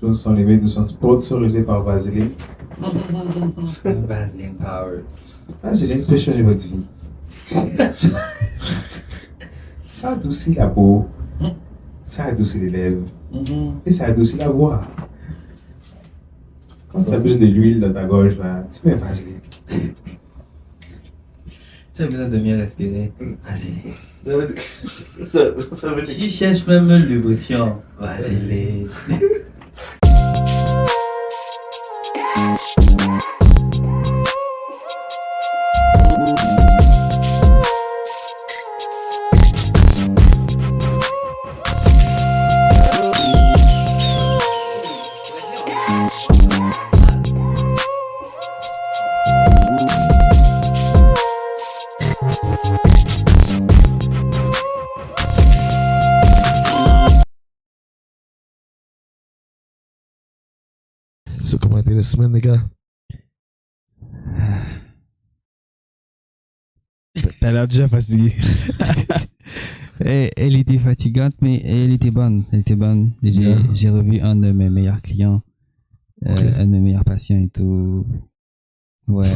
choses sont les médias sont sponsorisés par Vaseline. Vaseline Power. Vaseline peut changer votre vie. Ça adoucit la peau, ça adoucit les lèvres et ça adoucit la voix. Quand tu as besoin de l'huile dans ta gorge, là, tu mets Vaseline. Tu as besoin de mieux respirer. Vaseline. Ça veut dire Tu cherches même le lubrifiant. Vaseline. Ça, comment était la semaine, les gars? T'as l'air déjà fatigué. Elle était fatigante, mais elle était bonne. Elle était bonne. J'ai revu un de mes meilleurs clients, un de mes meilleurs patients et tout. Ouais,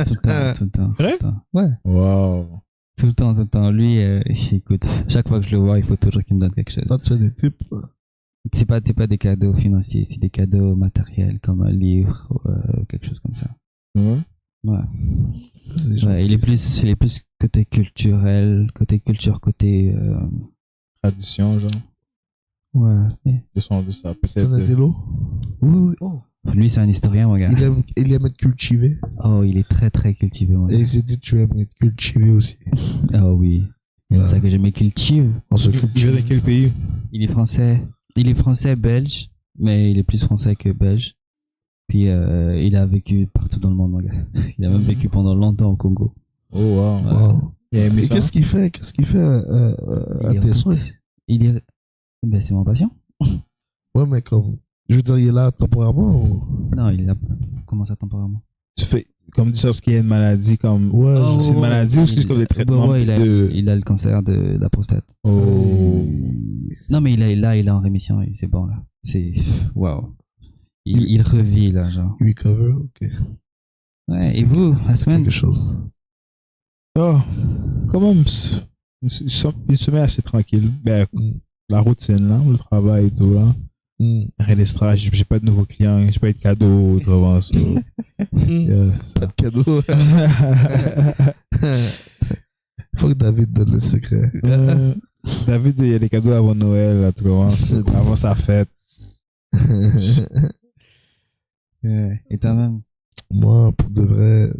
tout le temps. Vrai? Tout le temps. Ouais, Wow. tout le temps. Lui, écoute, chaque fois que je le vois, il faut toujours qu'il me donne quelque chose. Toi, tu fais des tips, là. C'est pas des cadeaux financiers, c'est des cadeaux matériels comme un livre ou quelque chose comme ça. Ouais. Ouais. Ça, c'est gentil. Ouais, il est plus côté culturel, côté culture, côté. Tradition, genre. Ouais. Ils sont de ça. C'est un Peut-être. intello. Oui. Lui, c'est un historien, mon gars. Il aime être cultivé. Oh, il est très, très cultivé, mon Et gars. il s'est dit, tu aimes être cultivé aussi. Oh oui. C'est pour ça que je me cultive. On se Il cultive. vient de quel pays? Il est français, belge, mais il est plus français que belge. Puis il a vécu partout dans le monde, mon gars. Il a même vécu pendant longtemps au Congo. Oh, wow. Ouais. Wow. Il a aimé Et ça. qu'est-ce qu'il fait? Qu'est-ce qu'il fait à Il est tes route. soins? Ben, c'est mon patient. Ouais, mais comme. Je veux dire, il est là temporairement ou... Non, il a commencé temporairement. Tu fais, comme tu sais, ce qu'il y a une maladie comme. Ouais, Oh, C'est une maladie ou c'est comme des traitements Ouais, de. il a le cancer de la prostate. Oh. Non, mais il est en rémission, c'est bon, là. C'est. Waouh. Il revit, là, genre. Recover, ok. Ouais, et vous, la C'est semaine? quelque chose. Oh, quand même, une semaine assez tranquille. Ben, la routine, là, le travail et tout, là. Rien d'extra, j'ai pas de nouveaux clients, j'ai pas de cadeaux, autrement. So. Yes. Pas de cadeau. Faut que David donne le secret. David, il y a des cadeaux avant Noël, là, tu vois, avant sa fête. Et toi-même? Moi, pour de vrai,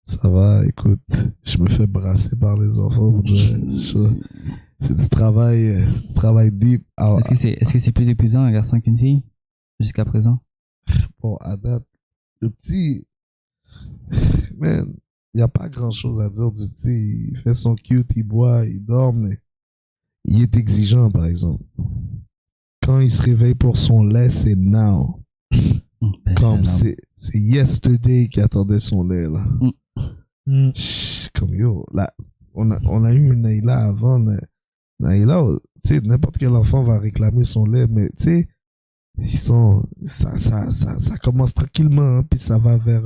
ça va. Écoute, je me fais brasser par les enfants. Pour de vrai. C'est du travail deep. Alors, Est-ce que c'est plus épuisant un garçon qu'une fille? Jusqu'à présent? bon, à date, le petit, man, il n'y a pas grand chose à dire du petit. Il fait son cute, il boit, il dort, mais il est exigeant, par exemple. Quand il se réveille pour son lait, c'est now. Comme c'est yesterday qu'il attendait son lait, là. Chut, comme yo, là, on a eu une Naïla avant. Naïla, tu sais, n'importe quel enfant va réclamer son lait, mais tu sais, ça commence tranquillement, hein, puis ça va vers.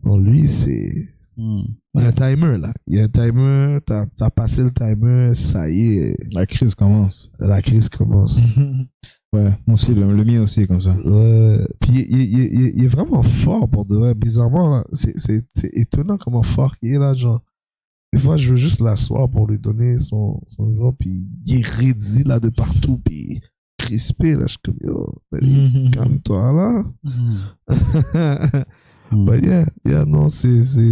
Bon, lui, c'est. Il y a un timer, là. Il y a un timer, t'as passé le timer, ça y est. La crise commence. La crise commence. Ouais, moi aussi, le mien aussi est comme ça. Puis il est vraiment fort pour de vrai. Bizarrement, là, c'est étonnant comment fort il est là, genre. Des fois, je veux juste l'asseoir pour lui donner son genre, puis il est raidi là de partout, puis crispé, là. Je suis comme, yo, calme-toi là. Bah, yeah, non, c'est.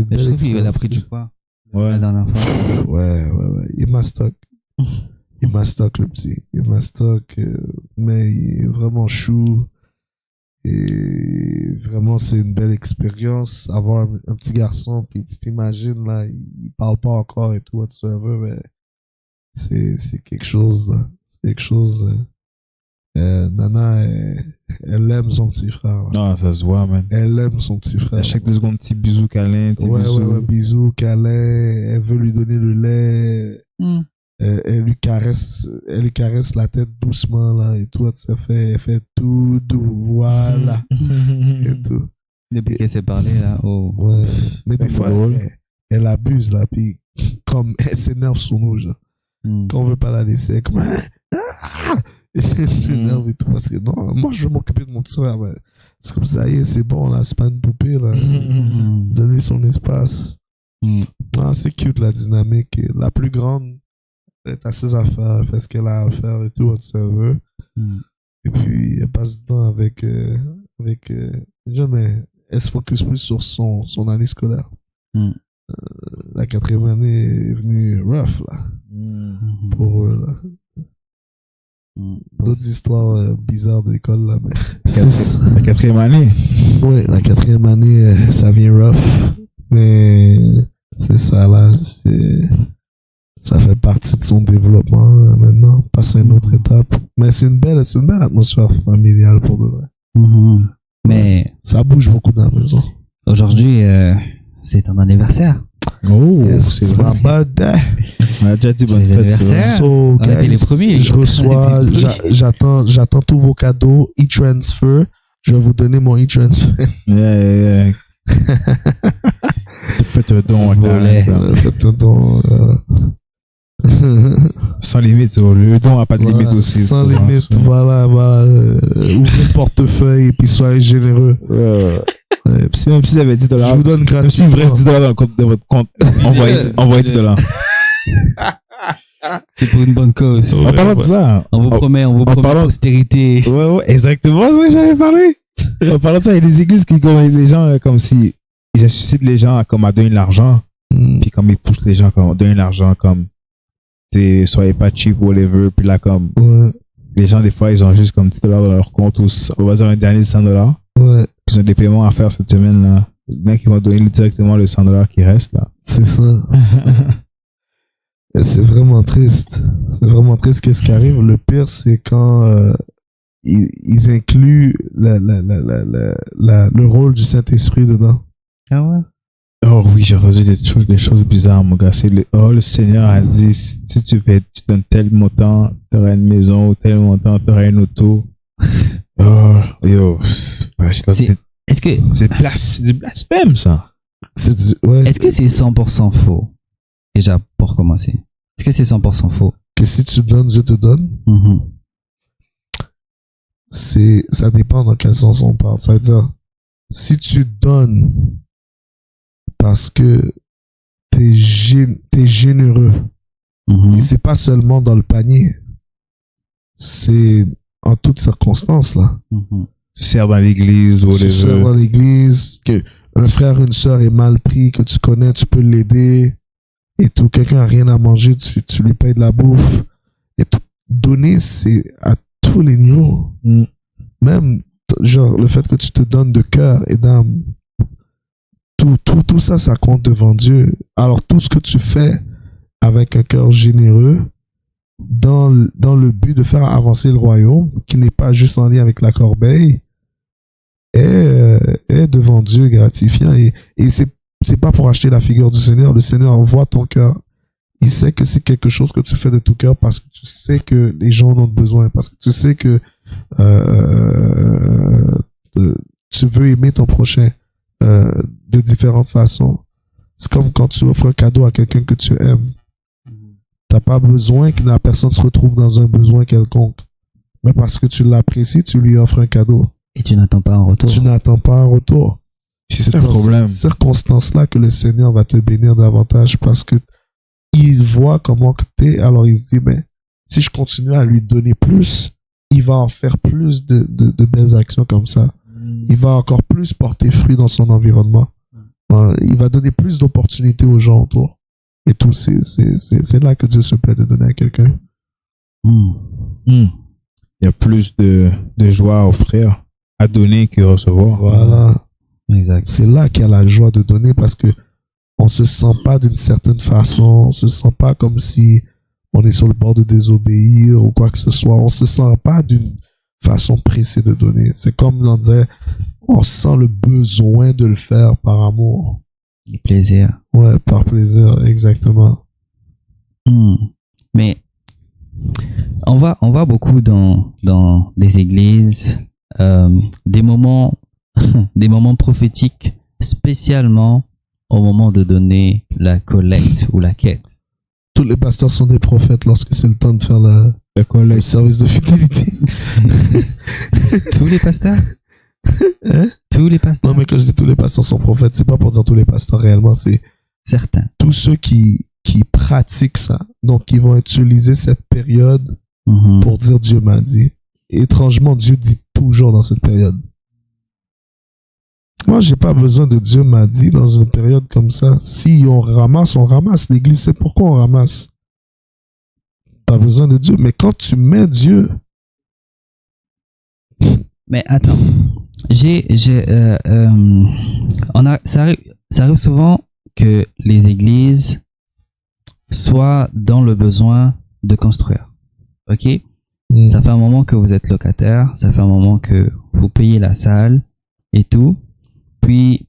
Mais je trouve qu'il a pris du poids. Ouais. La dernière fois. Ouais. Il mastoc. Il mastoc, le petit. Il mastoc, mais il est vraiment chou. Et vraiment, c'est une belle expérience. Avoir un petit garçon, puis tu t'imagines, là, il parle pas encore et tout, whatsoever, mais c'est quelque chose, là. C'est quelque chose. Nana, elle aime son petit frère. Là. Non, ça se voit, man. Elle aime son petit frère. À chaque 2 secondes, petit bisou câlin, petit bisou. Ouais, bisous, câlin. Elle veut lui donner le lait. elle lui caresse la tête doucement, là, et tout. Elle fait tout doux, voilà. Et tout. Depuis qu'elle s'est parlé, là, oh. Ouais. Mais des fois, drôle. elle abuse, là, puis comme elle s'énerve sur nous, genre. Quand on veut pas la laisser, elle est comme, elle s'énerve et tout, parce que non, moi, je veux m'occuper de mon petit frère, mais c'est comme ça, y est, c'est bon, là, c'est pas une poupée, là. Donne-lui son espace. Ah, c'est cute, la dynamique. Et la plus grande, elle est à ses affaires, elle fait ce qu'elle a à faire et tout, on se veut. Et puis, elle passe du temps avec déjà, mais elle se focus plus sur son année scolaire. La 4e année est venue rough, là. Pour eux, là. D'autres histoires bizarres d'école, là, mais. La 4e année. Ouais, la 4e année, ça vient rough. Mais c'est ça, là. Ça fait partie de son développement, maintenant. Passer à une autre étape. Mais c'est une belle atmosphère familiale pour de vrai. Mais ça bouge beaucoup dans la maison. Aujourd'hui, c'est ton anniversaire. Oh, yes, c'est ma birthday. On a déjà dit bonne fête. So, on était les premiers. Je reçois, j'attends tous vos cadeaux. E-transfer. Je vais vous donner mon e-transfer. Yeah. Faites un don. Faites un don. Sans limite, le don n'a pas de limite aussi. Sans limite, voilà. Ouvrez le portefeuille et puis soyez généreux. Même si vous avez $10, je vous donne gratuitement. Même s'il vous reste $10 dans le compte de votre compte, envoyez $10. C'est pour une bonne cause. En parlant de ça, on vous promet postérité. Ouais, exactement ça que j'allais parler. En parlant de ça, il y a des églises qui convainquent les gens comme si ils incitent les gens à donner de l'argent. Puis comme ils poussent les gens à donner de l'argent comme soyez pas cheap ou whatever. Puis là, comme les gens, des fois, ils ont juste comme $10 dans leur compte ou on va dire un dernier $100. Ouais. Ils ont des paiements à faire cette semaine-là. Les mecs, ils vont donner directement le $100 qui reste là. C'est ça. Et c'est vraiment triste. C'est vraiment triste qu'est-ce qui arrive. Le pire, c'est quand ils incluent le rôle du Saint-Esprit dedans. Ah ouais? Oh oui, j'ai entendu des choses bizarres, mon gars. Le Seigneur a dit, si tu donnes tel montant, tu auras une maison, ou tel montant, tu auras une auto. Oh, yo. Est-ce que c'est du blasphème, ça? Est-ce que c'est 100% faux? Déjà, pour commencer. Est-ce que c'est 100% faux? Que si tu donnes, Dieu te donne? Ça dépend dans quel sens on parle. Ça veut dire, si tu donnes parce que t'es généreux, et c'est pas seulement dans le panier, c'est en toutes circonstances, là. Tu sers dans l'église, tu sers dans l'église, que un frère, une sœur est mal pris, que tu connais, tu peux l'aider, et tout, quelqu'un a rien à manger, tu lui payes de la bouffe, et tout. Donner, c'est à tous les niveaux. Même, genre, le fait que tu te donnes de cœur et d'âme, tout ça, ça compte devant Dieu. Alors, tout ce que tu fais avec un cœur généreux, dans le but de faire avancer le royaume, qui n'est pas juste en lien avec la corbeille, est devant Dieu gratifiant. Et c'est pas pour acheter la figure du Seigneur. Le Seigneur voit ton cœur. Il sait que c'est quelque chose que tu fais de tout cœur parce que tu sais que les gens en ont besoin, parce que tu sais que tu veux aimer ton prochain de différentes façons. C'est comme quand tu offres un cadeau à quelqu'un que tu aimes. T'as pas besoin que la personne se retrouve dans un besoin quelconque. Mais parce que tu l'apprécies, tu lui offres un cadeau. Et tu n'attends pas un retour. Tu n'attends pas un retour. C'est un problème. Dans ces circonstances-là que le Seigneur va te bénir davantage parce que il voit comment que t'es. Alors il se dit, ben, si je continue à lui donner plus, il va en faire plus de belles actions comme ça. Il va encore plus porter fruit dans son environnement. Il va donner plus d'opportunités aux gens autour. Et tout, c'est là que Dieu se plaît de donner à quelqu'un. Il y a plus de joie à offrir, à donner que recevoir. Voilà. Exact. C'est là qu'il y a la joie de donner parce que on se sent pas d'une certaine façon, on se sent pas comme si on est sur le bord de désobéir ou quoi que ce soit. On se sent pas d'une façon pressée de donner. C'est comme l'on disait, on sent le besoin de le faire par amour. Le plaisir. Ouais, par plaisir, exactement. Mais on voit beaucoup dans des églises des moments prophétiques, spécialement au moment de donner la collecte ou la quête. Tous les pasteurs sont des prophètes lorsque c'est le temps de faire le service de fidélité. Tous les pasteurs? Hein? Tous les pasteurs? Non, mais quand je dis tous les pasteurs sont prophètes, c'est pas pour dire tous les pasteurs réellement, c'est certains. Tous ceux qui pratiquent ça. Donc, ils vont utiliser cette période pour dire Dieu m'a dit. Et étrangement, Dieu dit toujours dans cette période. Moi, j'ai pas besoin de Dieu m'a dit dans une période comme ça. Si on ramasse, on ramasse. L'église sait pourquoi on ramasse. Pas besoin de Dieu. Mais quand tu mets Dieu. Mais attends. Ça arrive souvent que les églises soient dans le besoin de construire. OK? Ça fait un moment que vous êtes locataire. Ça fait un moment que vous payez la salle et tout. Puis,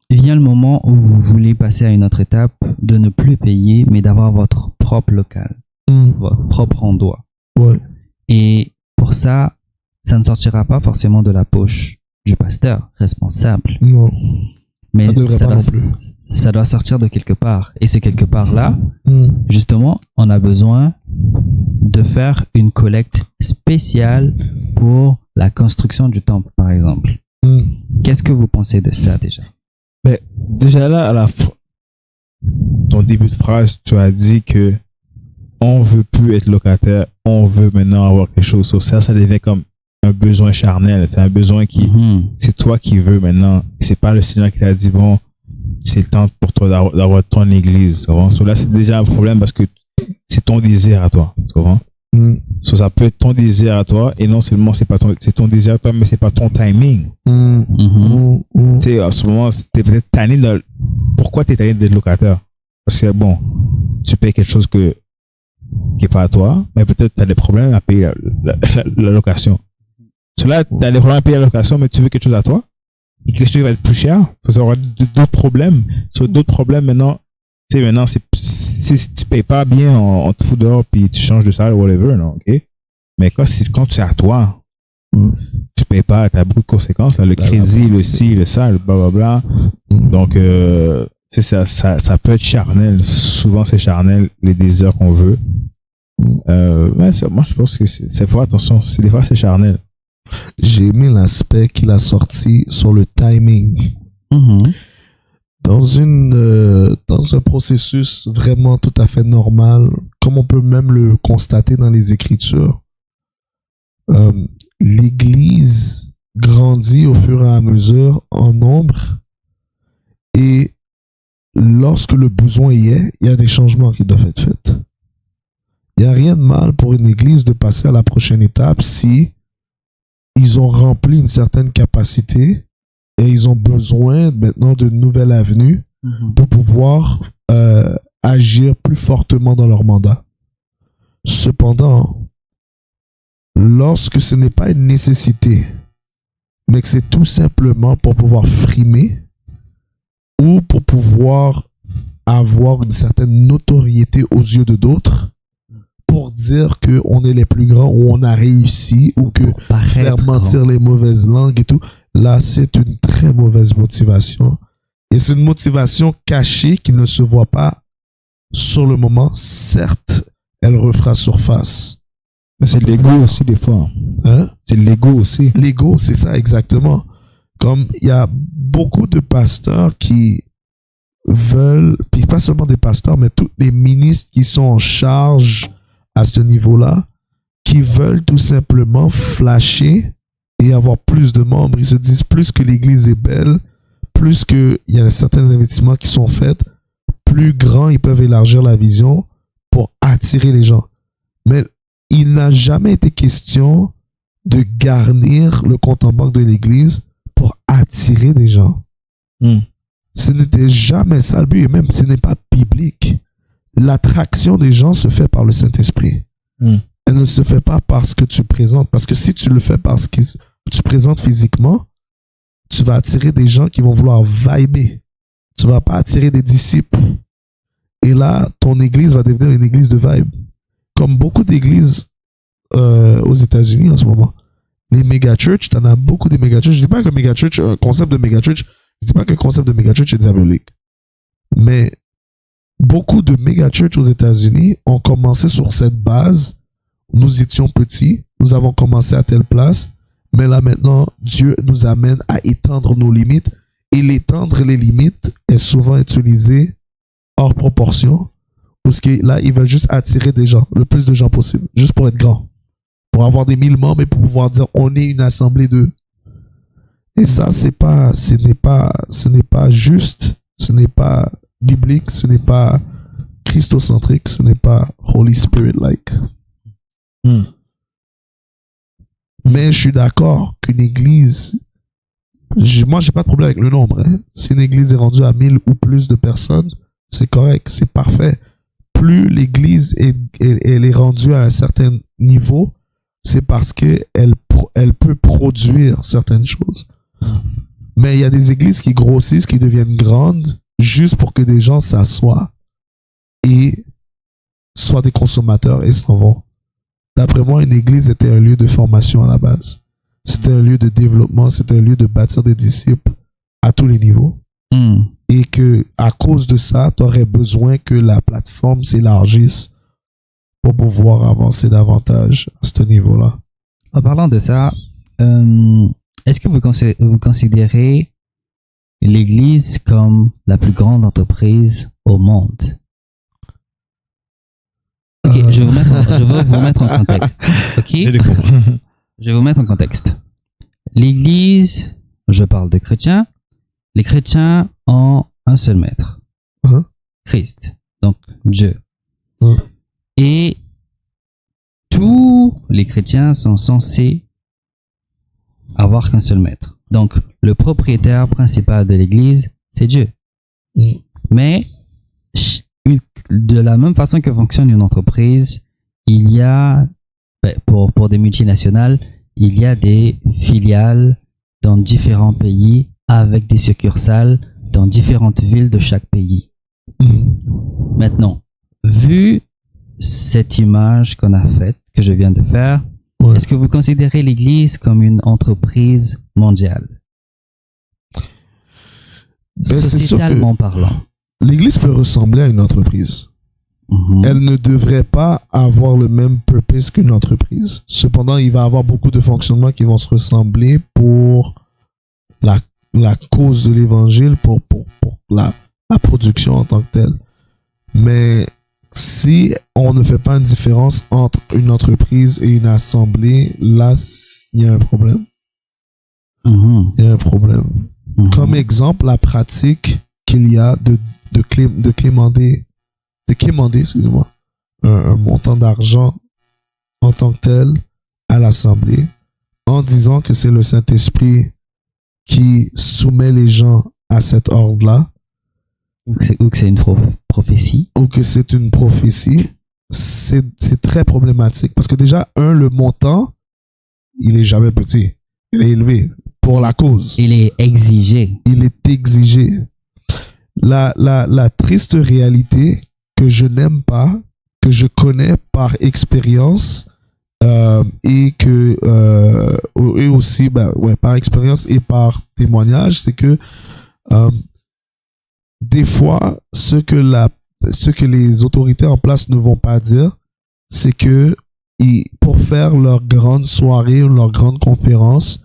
vient le moment où vous voulez passer à une autre étape de ne plus payer, mais d'avoir votre propre local, votre propre endroit. Ouais. Et pour ça, ça ne sortira pas forcément de la poche du pasteur responsable. Non. Mais ça doit sortir de quelque part. Et ce quelque part-là, justement, on a besoin de faire une collecte spéciale pour la construction du temple, par exemple. Qu'est-ce que vous pensez de ça déjà? Ben, déjà là, à la fin, ton début de phrase, tu as dit que on veut plus être locataire, on veut maintenant avoir quelque chose. So, ça devient comme un besoin charnel. C'est un besoin qui, c'est toi qui veux maintenant. C'est pas le Seigneur qui t'a dit, bon, c'est le temps pour toi d'avoir ton église. So, là, c'est déjà un problème parce que c'est ton désir à toi. Tu comprends? So, ça peut être ton désir à toi et non seulement c'est ton désir à toi, mais c'est pas ton timing. Tu sais, en ce moment, t'es peut-être tanné pourquoi t'es tanné d'être locataire? Parce que bon, tu payes quelque chose qui est pas à toi, mais peut-être t'as des problèmes à payer la location. So, là, t'as des problèmes à payer la location, mais tu veux quelque chose à toi et quelque chose qui va être plus cher. Ça aura d'autres problèmes. So, d'autres problèmes maintenant. Tu sais, maintenant, si tu payes pas bien, on te fout dehors puis tu changes de salle ou whatever, non, ok? Mais quand c'est à toi, tu payes pas, t'as beaucoup de conséquences, là, le crédit, le ci, le ça, le blablabla. Donc, tu sais, ça peut être charnel. Souvent, c'est charnel, les désirs qu'on veut. Mais moi, je pense que c'est faut attention. Des fois, c'est charnel. J'ai aimé l'aspect qu'il a sorti sur le timing. Dans un processus vraiment tout à fait normal, comme on peut même le constater dans les Écritures, l'Église grandit au fur et à mesure en nombre et lorsque le besoin y est, il y a des changements qui doivent être faits. Il n'y a rien de mal pour une Église de passer à la prochaine étape si ils ont rempli une certaine capacité et ils ont besoin maintenant de nouvelles avenues pour pouvoir agir plus fortement dans leur mandat. Cependant, lorsque ce n'est pas une nécessité, mais que c'est tout simplement pour pouvoir frimer ou pour pouvoir avoir une certaine notoriété aux yeux de d'autres, pour dire qu'on est les plus grands ou on a réussi ou que faire mentir les mauvaises langues et tout, là, c'est une très mauvaise motivation. Et c'est une motivation cachée qui ne se voit pas sur le moment. Certes, elle refera surface. Mais c'est l'ego aussi, des fois. Hein? C'est l'ego aussi. L'ego, c'est ça, exactement. Comme il y a beaucoup de pasteurs qui veulent, puis pas seulement des pasteurs, mais tous les ministres qui sont en charge à ce niveau-là, qui veulent tout simplement flasher et avoir plus de membres. Ils se disent plus que l'église est belle, plus qu'il y a certains investissements qui sont faits, plus grand ils peuvent élargir la vision pour attirer les gens. Mais il n'a jamais été question de garnir le compte en banque de l'église pour attirer des gens. Ce n'était jamais ça le but, et même ce n'est pas biblique. L'attraction des gens se fait par le Saint-Esprit. Elle ne se fait pas parce que tu présentes. Parce que si tu le fais parce que tu présentes physiquement, tu vas attirer des gens qui vont vouloir vibrer. Tu vas pas attirer des disciples. Et là, ton église va devenir une église de vibe. comme beaucoup d'églises aux États-Unis en ce moment, les méga-churches, t'en as beaucoup des méga-churches. Je dis pas que méga-church, un concept de méga-church, je dis pas que le concept de méga-church est diabolique. Mais beaucoup de méga-churches aux États-Unis ont commencé sur cette base. Nous étions petits, nous avons commencé à telle place, mais là maintenant, Dieu nous amène à étendre nos limites. Et l'étendre les limites est souvent utilisé hors proportion. Parce que là, ils veulent juste attirer des gens, le plus de gens possible, juste pour être grand. Pour avoir des 1000 membres et pour pouvoir dire on est une assemblée d'eux. Et ça, ce n'est pas juste, ce n'est pas biblique, ce n'est pas christocentrique, ce n'est pas Holy Spirit-like. Mais je suis d'accord qu'une église, moi j'ai pas de problème avec le nombre. Hein. Si une église est rendue à 1000 ou plus de personnes, c'est correct, c'est parfait. Plus l'église elle est rendue à un certain niveau, c'est parce qu'elle peut produire certaines choses. Mais il y a des églises qui grossissent, qui deviennent grandes, juste pour que des gens s'assoient et soient des consommateurs et s'en vont. D'après moi, une église était un lieu de formation à la base. C'était un lieu de développement, c'était un lieu de bâtir des disciples à tous les niveaux. Et que, à cause de ça, tu aurais besoin que la plateforme s'élargisse pour pouvoir avancer davantage à ce niveau-là. En parlant de ça, est-ce que vous considérez l'Église comme la plus grande entreprise au monde? Ok, je vais vous mettre en contexte. Ok, je vais vous mettre en contexte. L'Église, je parle de chrétiens. Les chrétiens ont un seul maître, Christ, donc Dieu. Et tous les chrétiens sont censés avoir qu'un seul maître. Donc, le propriétaire principal de l'Église, c'est Dieu. Mais, de la même façon que fonctionne une entreprise, il y a, pour des multinationales, il y a des filiales dans différents pays avec des succursales dans différentes villes de chaque pays. Maintenant, vu cette image qu'on a faite, que je viens de faire, est-ce que vous considérez l'Église comme une entreprise mondiale? Sociétalement parlant. L'Église peut ressembler à une entreprise. Elle ne devrait pas avoir le même purpose qu'une entreprise. Cependant, il va y avoir beaucoup de fonctionnements qui vont se ressembler pour la cause de l'évangile, pour la production en tant que telle. Mais si on ne fait pas une différence entre une entreprise et une assemblée, là, il y a un problème. Il y a un problème. Comme exemple, la pratique qu'il y a de quémander, excusez-moi, un montant d'argent en tant que tel à l'assemblée, en disant que c'est le Saint-Esprit qui soumet les gens à cet ordre-là. Ou que c'est une prophétie. Ou que c'est une prophétie. C'est très problématique. Parce que déjà, le montant, il est jamais petit. Il est élevé pour la cause. Il est exigé. Il est exigé. La triste réalité que je n'aime pas, que je connais par expérience, et aussi par expérience et par témoignage, c'est que des fois ce que les autorités en place ne vont pas dire, c'est que pour faire leur grande soirée ou leur grande conférence,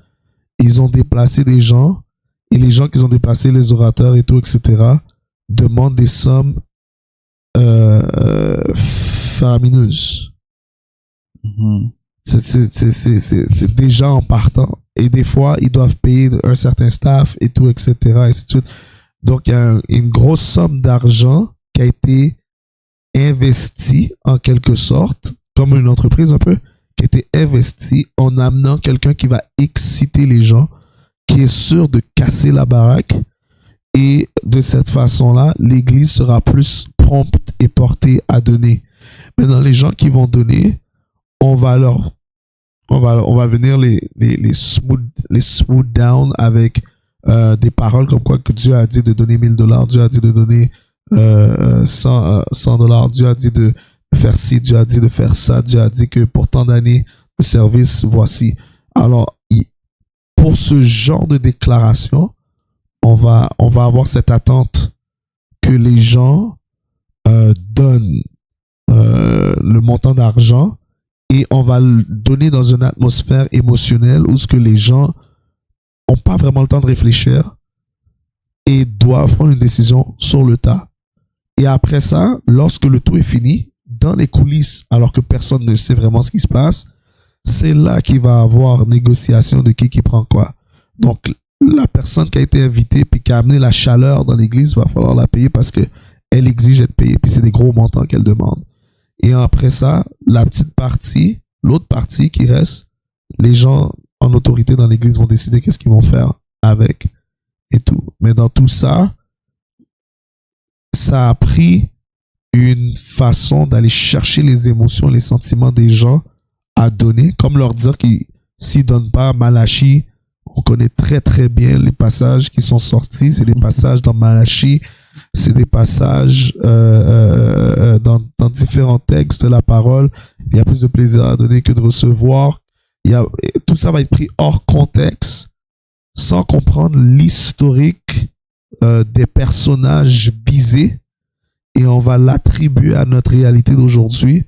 ils ont déplacé des gens, et les gens qu'ils ont déplacés, les orateurs et tout, etc., demandent des sommes faramineuses. C'est déjà en partant. Et des fois, ils doivent payer un certain staff et tout, etc. Et ainsi de suite. Donc, il y a une grosse somme d'argent qui a été investie en quelque sorte, comme une entreprise un peu, qui a été investie en amenant quelqu'un qui va exciter les gens, qui est sûr de casser la baraque. Et de cette façon-là, l'Église sera plus prompte et portée à donner. Maintenant, les gens qui vont donner, on va venir les smooth down avec des paroles comme quoi que Dieu a dit de donner $1000, Dieu a dit de donner $100, Dieu a dit de faire ci, Dieu a dit de faire ça, Dieu a dit que pour tant d'années de service, voici. Alors, pour ce genre de déclaration, on va avoir cette attente que les gens donnent le montant d'argent et on va le donner dans une atmosphère émotionnelle où ce que les gens n'ont pas vraiment le temps de réfléchir et doivent prendre une décision sur le tas. Et après ça, lorsque le tout est fini, dans les coulisses, alors que personne ne sait vraiment ce qui se passe, c'est là qu'il va y avoir négociation de qui prend quoi. Donc, la personne qui a été invitée puis qui a amené la chaleur dans l'église, va falloir la payer parce que elle exige d'être payée. Puis c'est des gros montants qu'elle demande. Et après ça, la petite partie, l'autre partie qui reste, les gens en autorité dans l'église vont décider qu'est-ce qu'ils vont faire avec et tout. Mais dans tout ça, ça a pris une façon d'aller chercher les émotions, les sentiments des gens à donner, comme leur dire qu'ils s'ils donnent pas Malachie, on connaît très très bien les passages qui sont sortis, c'est des passages dans Malachie, c'est des passages dans différents textes de la parole. Il y a plus de plaisir à donner que de recevoir. Tout ça va être pris hors contexte, sans comprendre l'historique des personnages visés, et on va l'attribuer à notre réalité d'aujourd'hui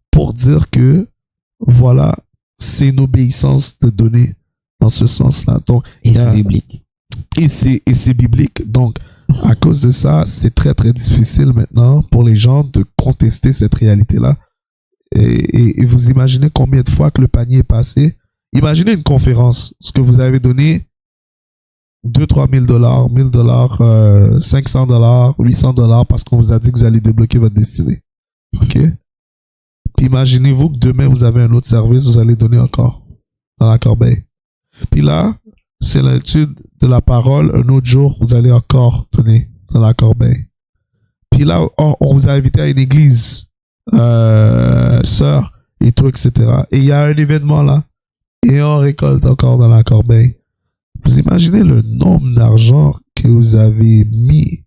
pour dire que voilà, c'est une obéissance de donner dans ce sens-là. Donc, et c'est biblique. Et c'est biblique. Donc, à cause de ça, c'est très très difficile maintenant pour les gens de contester cette réalité-là. Et vous imaginez combien de fois que le panier est passé. Imaginez une conférence, ce que vous avez donné 2-3 000 $, 1 000 $, 500 $, 800 $, parce qu'on vous a dit que vous allez débloquer votre destinée. OK? Puis imaginez-vous que demain, vous avez un autre service, vous allez donner encore dans la corbeille. Puis là, c'est l'étude de la parole. Un autre jour, vous allez encore donner dans la corbeille. Puis là, on vous a invité à une église, sœur, et tout, etc. Et il y a un événement là, et on récolte encore dans la corbeille. Vous imaginez le nombre d'argent que vous avez mis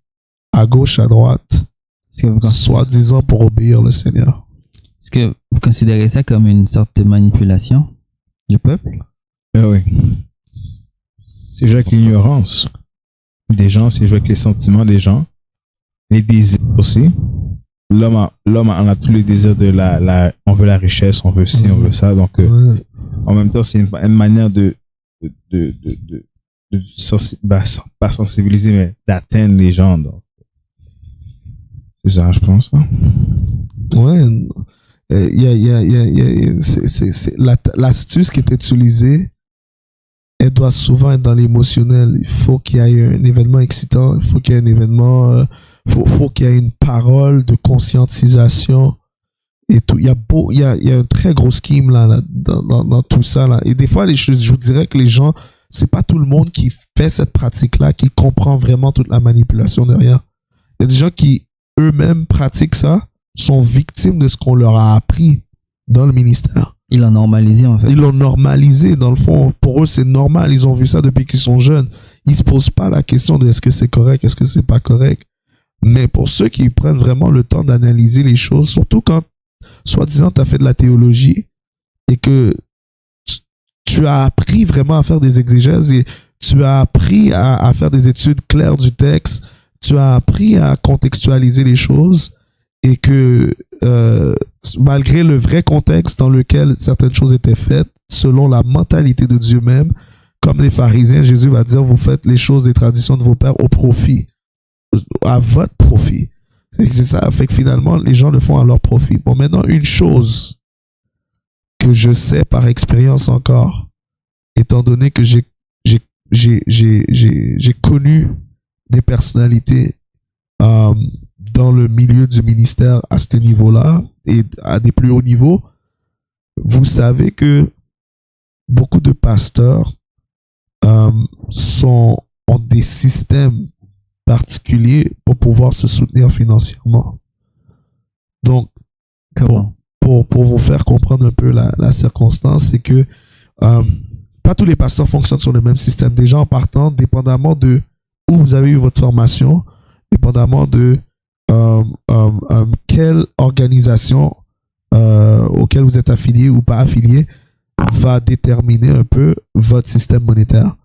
à gauche, à droite, soi-disant pour obéir le Seigneur. Est-ce que vous considérez ça comme une sorte de manipulation du peuple? Oui. C'est jouer avec l'ignorance des gens, c'est jouer avec les sentiments des gens, les désirs aussi. L'homme a tous les désirs de on veut la richesse, on veut ci, on veut ça. Donc, en même temps, c'est une manière pas sensibiliser, mais d'atteindre les gens. Donc, c'est ça, je pense. Hein? Ouais. C'est l'astuce qui est utilisée. Elle doit souvent être dans l'émotionnel. Il faut qu'il y ait un événement excitant. Il faut qu'il y ait un événement. Faut qu'il y ait une parole de conscientisation et tout. Il y a un très gros scheme là dans tout ça là. Et des fois, je vous dirais que les gens, c'est pas tout le monde qui fait cette pratique là qui comprend vraiment toute la manipulation derrière. Il y a des gens qui eux-mêmes pratiquent ça, sont victimes de ce qu'on leur a appris dans le ministère. Ils l'ont normalisé en fait. Ils l'ont normalisé dans le fond. Pour eux, c'est normal. Ils ont vu ça depuis qu'ils sont jeunes. Ils se posent pas la question de est-ce que c'est correct, est-ce que c'est pas correct. Mais pour ceux qui prennent vraiment le temps d'analyser les choses, surtout quand, soi-disant, tu as fait de la théologie et que tu as appris vraiment à faire des exégèses et tu as appris à faire des études claires du texte, tu as appris à contextualiser les choses et que malgré le vrai contexte dans lequel certaines choses étaient faites, selon la mentalité de Dieu même, comme les pharisiens, Jésus va dire, vous faites les choses des traditions de vos pères au profit, à votre profit. C'est ça, fait que finalement, les gens le font à leur profit. Bon, maintenant, une chose que je sais par expérience encore, étant donné que j'ai connu des personnalités dans le milieu du ministère à ce niveau-là et à des plus hauts niveaux, vous savez que beaucoup de pasteurs ont des systèmes particuliers pour pouvoir se soutenir financièrement. Donc, pour vous faire comprendre un peu la circonstance, c'est que pas tous les pasteurs fonctionnent sur le même système. Déjà en partant, dépendamment de où vous avez eu votre formation, dépendamment de quelle organisation auquel vous êtes affilié ou pas affilié va déterminer un peu votre système monétaire.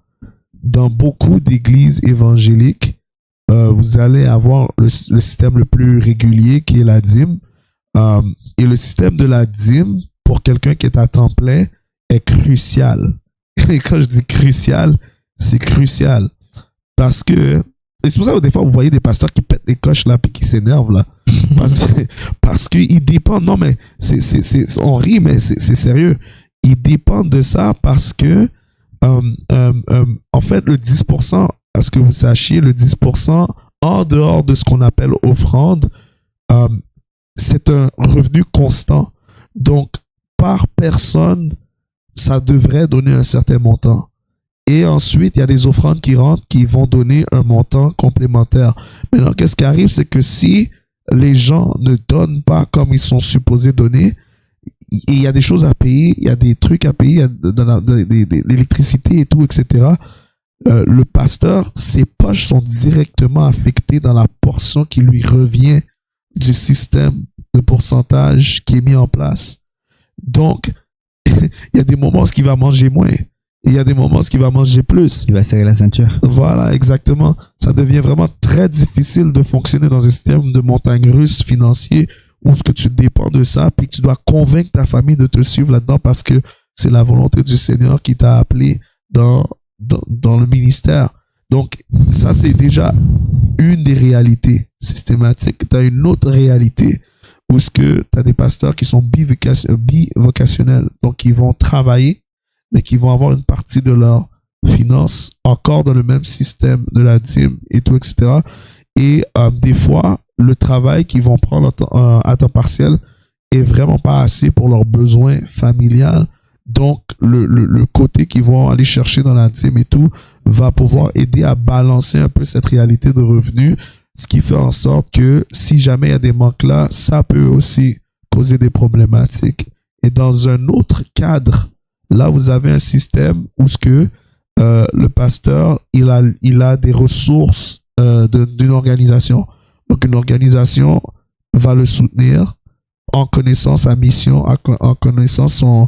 Dans beaucoup d'églises évangéliques, vous allez avoir le système le plus régulier qui est la dîme. Et le système de la dîme, pour quelqu'un qui est à temps plein, est crucial. Et quand je dis crucial, c'est crucial. Parce que, et c'est pour ça que des fois, vous voyez des pasteurs qui pètent les coches là, puis qui s'énervent là. Parce qu'ils dépendent, non mais, on rit, mais c'est sérieux. Ils dépendent de ça parce que, en fait, le 10%, à ce que vous sachiez, le 10%, en dehors de ce qu'on appelle offrande, c'est un revenu constant. Donc, par personne, ça devrait donner un certain montant. Et ensuite, il y a des offrandes qui rentrent qui vont donner un montant complémentaire. Maintenant, qu'est-ce qui arrive, c'est que si les gens ne donnent pas comme ils sont supposés donner, il y a des choses à payer, il y a des trucs à payer, il y a de l'électricité et tout, etc. Le pasteur, ses poches sont directement affectées dans la portion qui lui revient du système de pourcentage qui est mis en place. Donc, il y a des moments où il va manger moins. Et il y a des moments où il va manger plus. Il va serrer la ceinture. Voilà, exactement. Ça devient vraiment très difficile de fonctionner dans un système de montagne russe financier où ce que tu dépends de ça, puis que tu dois convaincre ta famille de te suivre là-dedans parce que c'est la volonté du Seigneur qui t'a appelé dans le ministère. Donc, ça, c'est déjà une des réalités systématiques. Tu as une autre réalité où ce que tu as des pasteurs qui sont bivocationnels, donc qui vont travailler, mais qui vont avoir une partie de leurs finances encore dans le même système de la dîme et tout, etc. Et des fois, le travail qu'ils vont prendre à temps partiel est vraiment pas assez pour leurs besoins familiales. Donc, le côté qu'ils vont aller chercher dans la dîme et tout va pouvoir aider à balancer un peu cette réalité de revenus, ce qui fait en sorte que si jamais il y a des manques là, ça peut aussi poser des problématiques. Et dans un autre cadre, là, vous avez un système où ce que le pasteur, il a des ressources d'une organisation. Donc, une organisation va le soutenir en connaissant sa mission, en connaissant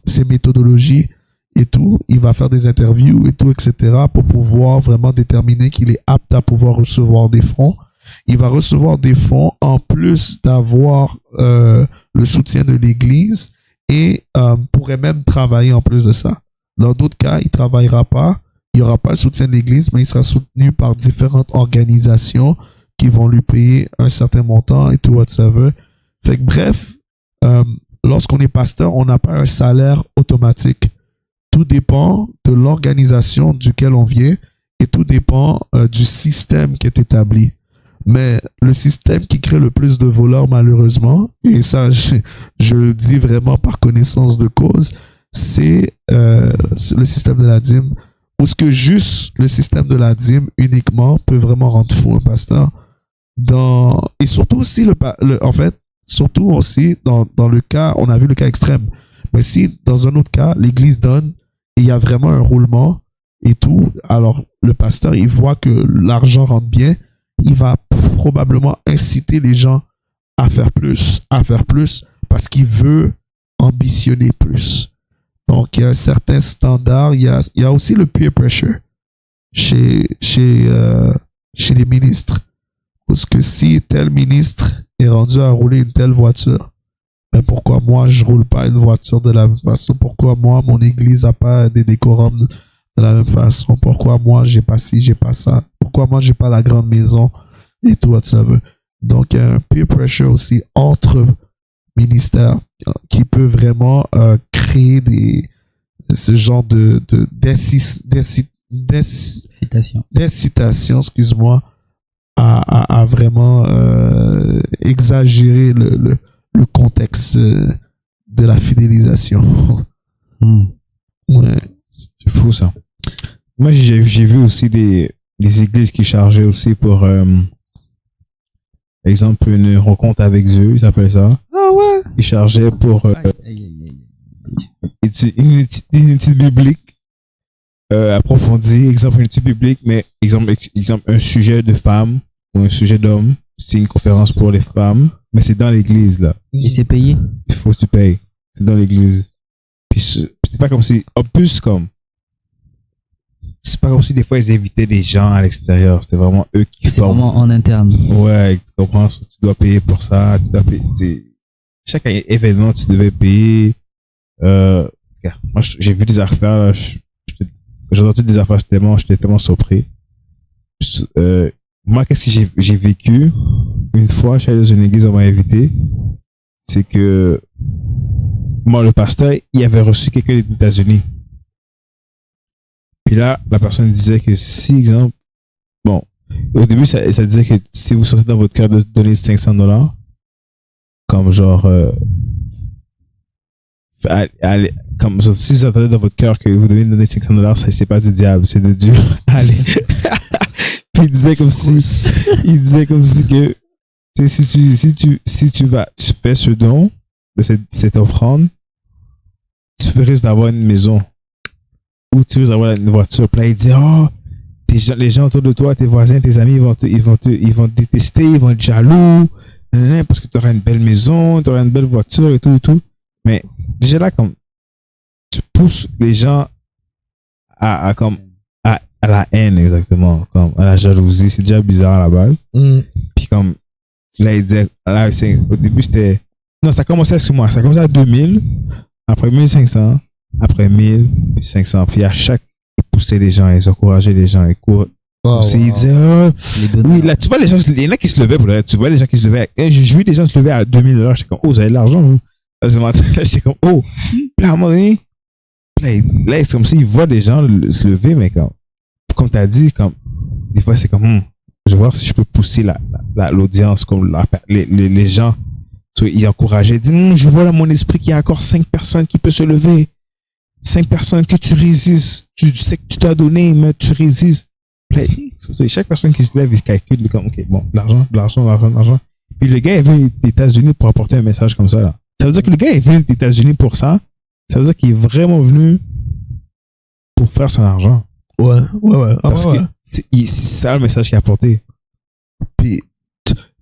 ses méthodologies et tout. Il va faire des interviews et tout, etc. pour pouvoir vraiment déterminer qu'il est apte à pouvoir recevoir des fonds. Il va recevoir des fonds en plus d'avoir le soutien de l'Église et pourrait même travailler en plus de ça. Dans d'autres cas, il travaillera pas. Il n'y aura pas le soutien de l'Église, mais il sera soutenu par différentes organisations qui vont lui payer un certain montant et tout, whatever. Fait que bref, lorsqu'on est pasteur, on n'a pas un salaire automatique. Tout dépend de l'organisation duquel on vient et tout dépend du système qui est établi. Mais le système qui crée le plus de voleurs, malheureusement, et ça, je le dis vraiment par connaissance de cause, c'est le système de la dîme. Ou ce que juste le système de la dîme uniquement peut vraiment rendre fou un pasteur. Et surtout aussi, en fait, surtout aussi dans le cas, on a vu le cas extrême. Mais si dans un autre cas, l'Église donne et il y a vraiment un roulement et tout, alors le pasteur, il voit que l'argent rentre bien, il va probablement inciter les gens à faire plus parce qu'il veut ambitionner plus. Donc, il y a un certain standard. Il y a aussi le peer pressure chez les ministres. Parce que si tel ministre est rendu à rouler une telle voiture, ben pourquoi moi je roule pas une voiture de la même façon? Pourquoi moi mon église a pas des décorums de la même façon? Pourquoi moi j'ai pas ci, j'ai pas ça? Pourquoi moi j'ai pas la grande maison et tout, whatever? Donc, il y a un peer pressure aussi entre ministères qui peut vraiment créer ce genre d'incitation, excuse-moi, à vraiment exagérer le contexte de la fidélisation. Ouais. C'est fou ça. Moi j'ai vu aussi des églises qui chargeaient aussi pour exemple une rencontre avec Dieu, ils appellent ça. Ah ouais. Ils chargeaient pour une étude biblique approfondie, exemple une étude biblique, mais exemple un sujet de femme ou un sujet d'homme, c'est une conférence pour les femmes. Mais c'est dans l'église, là. Et c'est payé? Il faut que tu payes. C'est dans l'église. Puis c'est pas comme si, en plus, c'est pas comme si des fois ils invitaient des gens à l'extérieur. C'était vraiment eux qui C'est vraiment en interne. Ouais, tu comprends? Tu dois payer pour ça. Tu dois payer, chaque événement, tu devais payer. Moi, j'ai vu des affaires, là, j'ai entendu des affaires, j'étais tellement surpris. Moi, qu'est-ce que j'ai vécu? Une fois, je suis allé dans une église, on m'a invité. C'est que, moi, le pasteur, il avait reçu quelqu'un des États-Unis. Puis là, la personne disait que si, exemple, bon, au début, ça disait que si vous sortez dans votre cœur de donner $500, comme genre, allez, comme si vous entendez dans votre cœur que vous devez donner $500, ça c'est pas du diable, c'est de Dieu. Allez. Puis il disait comme si que, si tu fais ce don de cette offrande, tu risques d'avoir une maison ou tu risques d'avoir une voiture. Puis là, il dit, oh, les gens autour de toi, tes voisins, tes amis, ils vont te détester, ils vont être jaloux, parce que tu auras une belle maison, tu auras une belle voiture et tout. Mais déjà là, comme tu pousses les gens à la haine, exactement, comme à la jalousie, c'est déjà bizarre à la base. Puis comme là, il disait, là, au début, c'était, non, ça commençait sur moi, ça commençait à 2000, après 1500, après 1500, puis à chaque, ils poussaient les gens, ils encourageaient les gens, ils disaient, oui, là, tu vois les gens, il y en a qui se levaient pour le reste, tu vois les gens qui se levaient, j'ai vu des gens se lever à $2000, j'étais comme, oh, vous avez de l'argent, vous. Là, j'étais comme, oh, puis à un moment donné, là, c'est comme s'ils voient des gens se lever, mais comme tu as dit, comme, des fois, c'est comme, je vais voir si je peux pousser l'audience, comme les gens, ils encourageaient, ils disent, je vois dans mon esprit qu'il y a encore 5 personnes qui peuvent se lever. 5 personnes que tu résistes. Tu sais que tu t'as donné, mais tu résistes. Chaque personne qui se lève, il calcule, comme, ok, bon, l'argent. Puis le gars est venu des États-Unis pour apporter un message comme ça, là. Ça veut dire que le gars est venu des États-Unis pour ça. Ça veut dire qu'il est vraiment venu pour faire son argent. Ouais. Parce que c'est ça le message qu'il a apporté. Puis,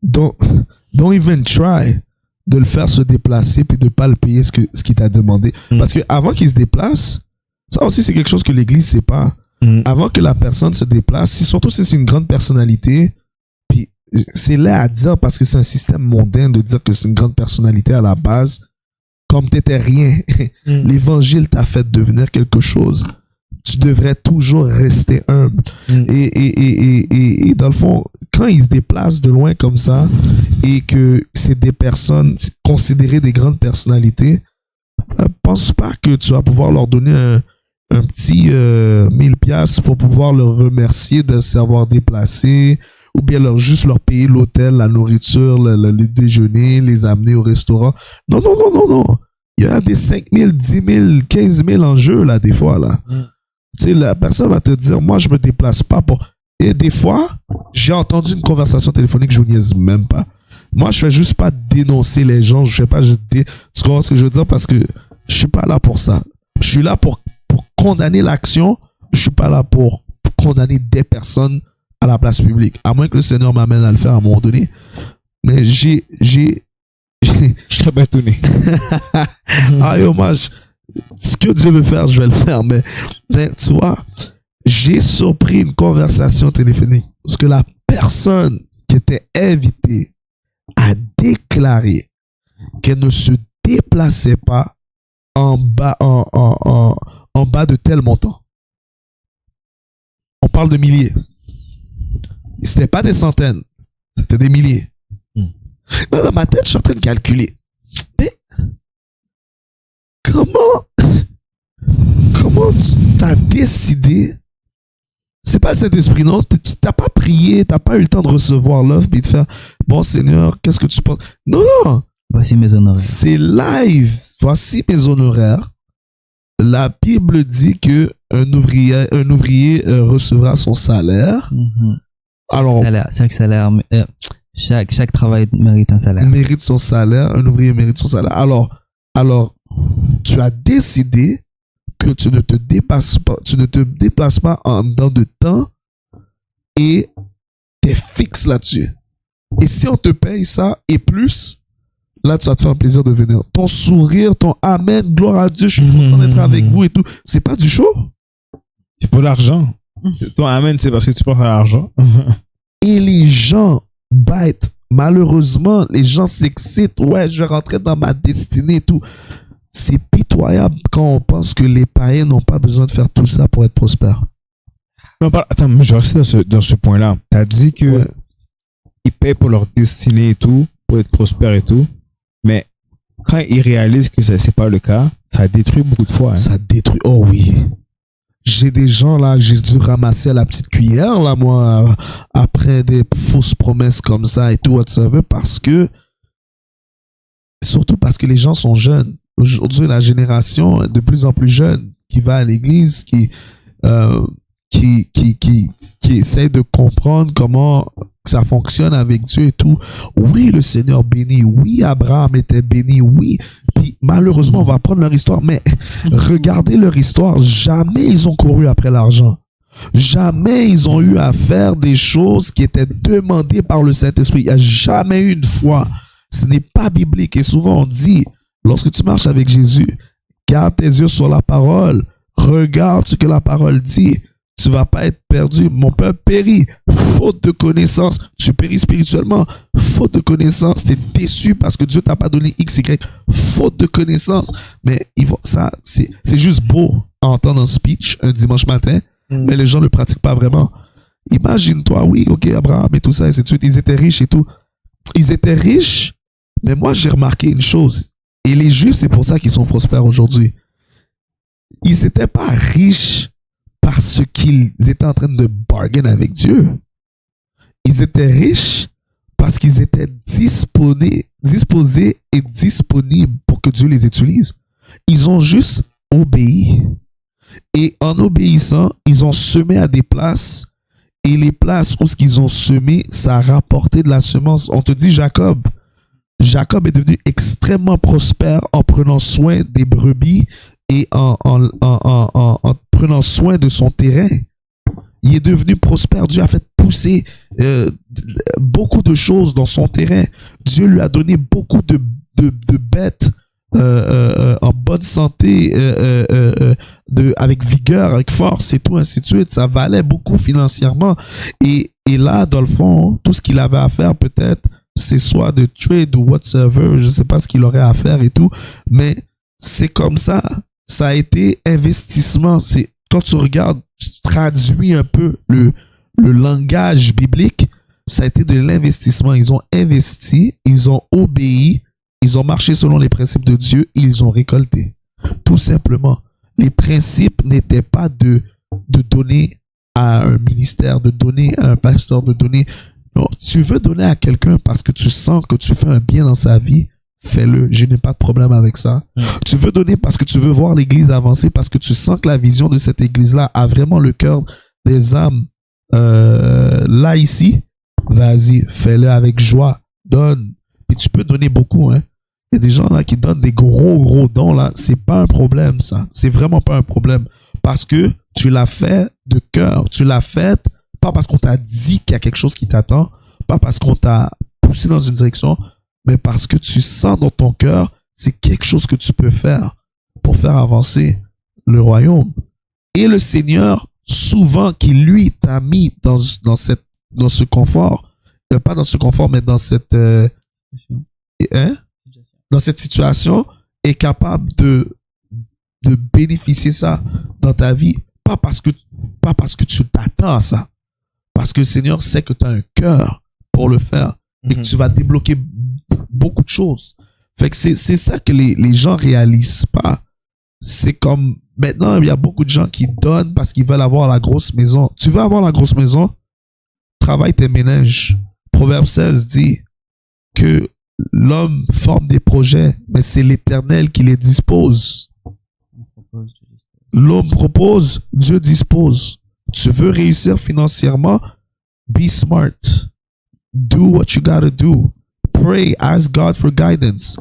don't even try de le faire se déplacer puis de pas le payer ce qu'il t'a demandé. Parce que avant qu'il se déplace, ça aussi c'est quelque chose que l'église sait pas. Avant que la personne se déplace, surtout si c'est une grande personnalité, puis c'est là à dire parce que c'est un système mondain de dire que c'est une grande personnalité à la base, comme t'étais rien. L'évangile t'a fait devenir quelque chose. Tu devrais toujours rester humble. Et dans le fond, quand ils se déplacent de loin comme ça et que c'est des personnes considérées des grandes personnalités, pense pas que tu vas pouvoir leur donner un petit 1000$ pour pouvoir leur remercier de s'avoir déplacé ou bien juste leur payer l'hôtel, la nourriture, le déjeuner, les amener au restaurant. Non. Il y a des 5 000, 10 000, 15 000 en jeu là, des fois là. Tu sais, la personne va te dire, moi, je me déplace pas pour... Et des fois, j'ai entendu une conversation téléphonique, je vous niaise même pas. Moi, je fais juste pas dénoncer les gens, je fais pas juste... Tu comprends ce que je veux dire? Parce que je suis pas là pour ça. Je suis là pour condamner l'action, je suis pas là pour condamner des personnes à la place publique. À moins que le Seigneur m'amène à le faire à un moment donné. Mais je serais bien étonné. Ce que Dieu veut faire, je vais le faire. Mais tu vois, j'ai surpris une conversation téléphonique parce que la personne qui était invitée a déclaré qu'elle ne se déplaçait pas en bas de tel montant. On parle de milliers. C'était pas des centaines, c'était des milliers. Mais dans ma tête, je suis en train de calculer. Mais comment tu as décidé? C'est pas le Saint-Esprit, non? Tu n'as pas prié, tu n'as pas eu le temps de recevoir l'offre et de faire, bon Seigneur, qu'est-ce que tu penses? Non! Voici mes honoraires. C'est live. Voici mes honoraires. La Bible dit que un ouvrier recevra son salaire. Alors, chaque travail mérite un salaire. Mérite son salaire. Un ouvrier mérite son salaire. Alors, tu as décidé que tu ne te déplaces pas en dedans de temps et tu es fixe là-dessus. Et si on te paye ça et plus, là, tu vas te faire un plaisir de venir. Ton sourire, ton amen, gloire à Dieu, je suis content d'être avec vous et tout. C'est pas du show. C'est pour l'argent. Ton amen, c'est parce que tu portes l'argent. Et les gens bêtent. Malheureusement, les gens s'excitent. Ouais, je vais rentrer dans ma destinée et tout. C'est pitoyable quand on pense que les païens n'ont pas besoin de faire tout ça pour être prospères. Non, attends, mais je vais rester dans ce point-là. Tu as dit que ils payent pour leur destinée et tout, pour être prospères et tout. Mais quand ils réalisent que c'est pas le cas, ça détruit beaucoup de fois. Hein. Ça détruit. Oh oui. J'ai des gens là, j'ai dû ramasser à la petite cuillère là, moi, après des fausses promesses comme ça et tout, whatsoever, surtout parce que les gens sont jeunes. Aujourd'hui, la génération de plus en plus jeune qui va à l'église, qui essaie de comprendre comment ça fonctionne avec Dieu et tout. Oui, le Seigneur bénit. Oui, Abraham était béni. Oui. Puis malheureusement, on va prendre leur histoire. Mais regardez leur histoire. Jamais ils ont couru après l'argent. Jamais ils ont eu à faire des choses qui étaient demandées par le Saint-Esprit. Il n'y a jamais eu une fois. Ce n'est pas biblique. Et souvent on dit, lorsque tu marches avec Jésus, garde tes yeux sur la parole. Regarde ce que la parole dit. Tu vas pas être perdu. Mon peuple périt, faute de connaissance. Tu péris spirituellement, faute de connaissance. Tu es déçu parce que Dieu t'a pas donné X, Y, faute de connaissance. Mais ça, c'est juste beau à entendre un speech un dimanche matin, mais les gens ne le pratiquent pas vraiment. Imagine-toi, oui, ok, Abraham et tout ça, et ainsi de suite, ils étaient riches et tout. Ils étaient riches, mais moi, j'ai remarqué une chose. Et les Juifs, c'est pour ça qu'ils sont prospères aujourd'hui. Ils n'étaient pas riches parce qu'ils étaient en train de bargain avec Dieu. Ils étaient riches parce qu'ils étaient disposés et disponibles pour que Dieu les utilise. Ils ont juste obéi. Et en obéissant, ils ont semé à des places. Et les places où ce qu'ils ont semé, ça a rapporté de la semence. On te dit Jacob. Jacob est devenu extrêmement prospère en prenant soin des brebis et en prenant soin de son terrain. Il est devenu prospère. Dieu a fait pousser beaucoup de choses dans son terrain. Dieu lui a donné beaucoup de bêtes en bonne santé, avec vigueur, avec force et tout, ainsi de suite. Ça valait beaucoup financièrement. Et là, dans le fond, tout ce qu'il avait à faire, peut-être, c'est soit de trade ou whatsoever. Je ne sais pas ce qu'il aurait à faire et tout. Mais c'est comme ça. Ça a été investissement. C'est quand tu regardes, tu traduis un peu le langage biblique, ça a été de l'investissement. Ils ont investi, ils ont obéi, ils ont marché selon les principes de Dieu, ils ont récolté. Tout simplement. Les principes n'étaient pas de donner à un ministère, de donner à un pasteur, de donner. Non, tu veux donner à quelqu'un parce que tu sens que tu fais un bien dans sa vie, fais-le. Je n'ai pas de problème avec ça. Tu veux donner parce que tu veux voir l'église avancer, parce que tu sens que la vision de cette église-là a vraiment le cœur des âmes là, ici. Vas-y, fais-le avec joie. Donne. Et tu peux donner beaucoup, hein. Il y a des gens là qui donnent des gros dons là. C'est pas un problème, ça. C'est vraiment pas un problème. Parce que tu l'as fait de cœur. Tu l'as fait pas parce qu'on t'a dit qu'il y a quelque chose qui t'attend. Pas parce qu'on t'a poussé dans une direction. Mais parce que tu sens dans ton cœur, c'est quelque chose que tu peux faire pour faire avancer le royaume. Et le Seigneur, souvent, qui lui t'a mis dans ce confort, pas dans ce confort, mais dans cette situation, est capable de bénéficier ça dans ta vie. Pas parce que tu t'attends à ça. Parce que le Seigneur sait que tu as un cœur pour le faire et que tu vas débloquer beaucoup de choses. Fait que c'est ça que les gens réalisent pas. C'est comme maintenant, il y a beaucoup de gens qui donnent parce qu'ils veulent avoir la grosse maison. Tu veux avoir la grosse maison? Travaille tes ménages. Proverbe 16 dit que l'homme forme des projets, mais c'est l'Éternel qui les dispose. L'homme propose, Dieu dispose. Tu veux réussir financièrement? Be smart. Do what you gotta do. Pray, ask God for guidance.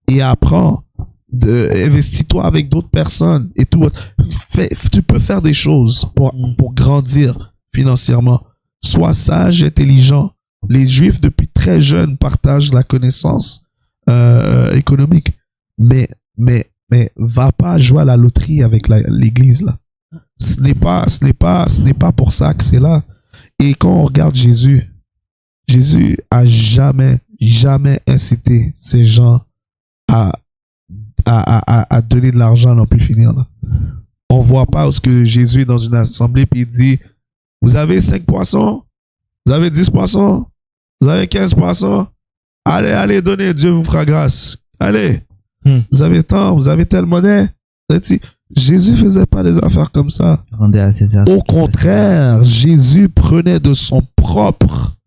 Et apprends. Investis-toi avec d'autres personnes et tout. Tu peux faire des choses pour grandir financièrement. Sois sage, intelligent. Les Juifs, depuis très jeunes, partagent la connaissance économique. Mais va pas jouer à la loterie avec l'Église, là. Ce n'est pas pour ça que c'est là. Et quand on regarde Jésus a jamais incité ces gens à donner de l'argent à n'en plus finir, là. On voit pas où ce que Jésus est dans une assemblée puis il dit, vous avez 5 poissons, vous avez 10 poissons, vous avez 15 poissons, allez, donnez, Dieu vous fera grâce. Allez, vous avez tant, vous avez telle monnaie. Jésus faisait pas des affaires comme ça. Au contraire, Jésus prenait de son propre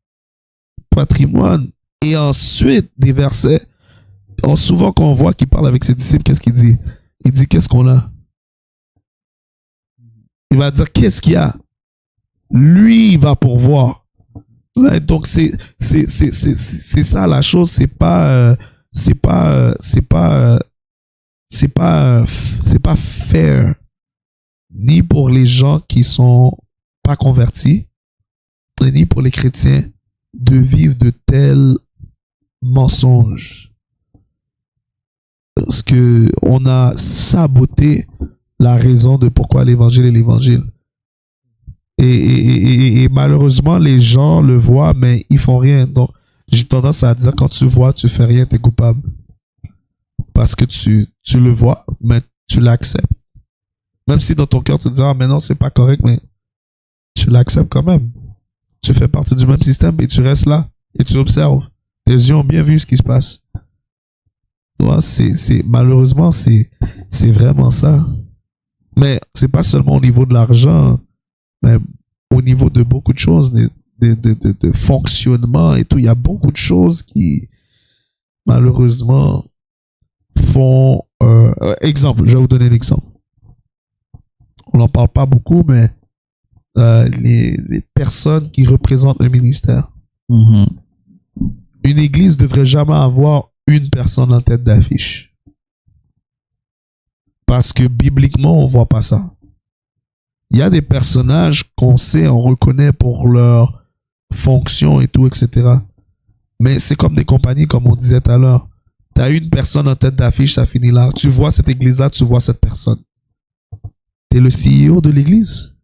patrimoine et ensuite des versets. Souvent quand on voit qu'il parle avec ses disciples, qu'est-ce qu'il dit? Il dit, qu'est-ce qu'on a? Il va dire, qu'est-ce qu'il y a? Lui, il va pourvoir. Ouais, donc c'est ça la chose. C'est pas fair ni pour les gens qui sont pas convertis ni pour les chrétiens de vivre de tels mensonges, parce que on a saboté la raison de pourquoi l'évangile est l'évangile. Et malheureusement, les gens le voient, mais ils font rien. Donc, j'ai tendance à dire, quand tu vois, tu fais rien, t'es coupable. Parce que tu le vois, mais tu l'acceptes. Même si dans ton cœur, tu te dis, ah, mais non, c'est pas correct, mais tu l'acceptes quand même. Tu fais partie du même système et tu restes là et tu observes. Tes yeux ont bien vu ce qui se passe. Ouais, malheureusement, c'est vraiment ça. Mais c'est pas seulement au niveau de l'argent, mais au niveau de beaucoup de choses, de fonctionnement et tout. Il y a beaucoup de choses qui, malheureusement, font... exemple, je vais vous donner un exemple. On n'en parle pas beaucoup, mais les personnes qui représentent le ministère. Mm-hmm. Une église devrait jamais avoir une personne en tête d'affiche. Parce que bibliquement, on voit pas ça. Il y a des personnages qu'on sait, on reconnaît pour leur fonction et tout, etc. Mais c'est comme des compagnies, comme on disait tout à l'heure. Tu as une personne en tête d'affiche, ça finit là. Tu vois cette église-là, tu vois cette personne. Tu es le CEO de l'église.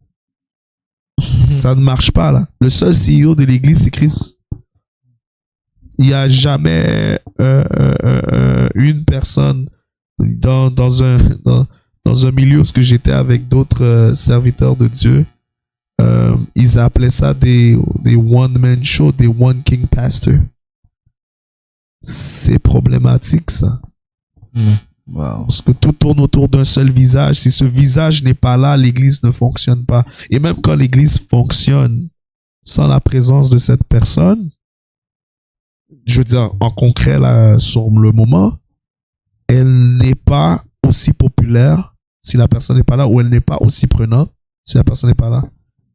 Ça ne marche pas, là. Le seul CEO de l'église, c'est Christ. Il n'y a jamais une personne dans un milieu où j'étais avec d'autres serviteurs de Dieu. Ils appelaient ça des one-man show, des one-king pastor. C'est problématique, ça. Wow. Parce que tout tourne autour d'un seul visage. Si ce visage n'est pas là, l'église ne fonctionne pas. Et même quand l'église fonctionne sans la présence de cette personne, je veux dire, en concret, là, sur le moment, elle n'est pas aussi populaire si la personne n'est pas là, ou elle n'est pas aussi prenante si la personne n'est pas là.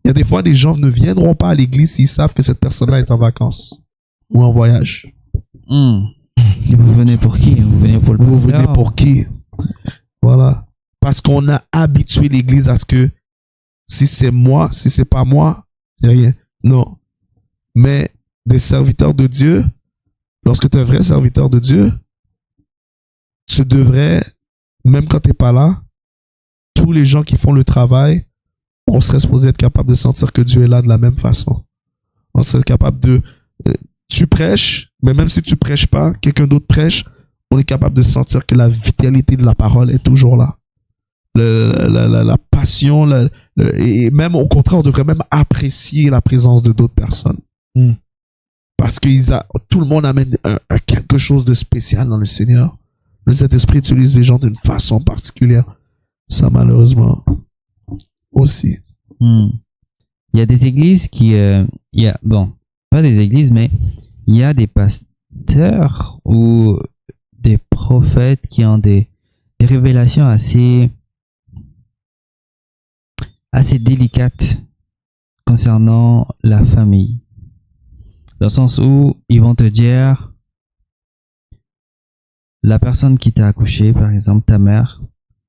Il y a des fois, des gens ne viendront pas à l'église s'ils savent que cette personne-là est en vacances ou en voyage. Et vous venez pour qui? Vous venez pour le pasteur? Vous venez pour qui? Voilà. Parce qu'on a habitué l'église à ce que si c'est moi, si c'est pas moi, c'est rien. Non. Mais des serviteurs de Dieu, lorsque tu es un vrai serviteur de Dieu, tu devrais, même quand tu n'es pas là, tous les gens qui font le travail, on serait supposé être capable de sentir que Dieu est là de la même façon. On serait capable de... tu prêches, mais même si tu prêches pas, quelqu'un d'autre prêche, on est capable de sentir que la vitalité de la parole est toujours là. La passion, et même au contraire, on devrait même apprécier la présence de d'autres personnes. Parce que tout le monde amène quelque chose de spécial dans le Seigneur. Le Saint-Esprit utilise les gens d'une façon particulière. Ça, malheureusement, aussi. Il y a des églises qui... bon, pas des églises, mais il y a des pasteurs ou des prophètes qui ont des révélations assez délicates concernant la famille. Dans le sens où ils vont te dire, la personne qui t'a accouché, par exemple ta mère,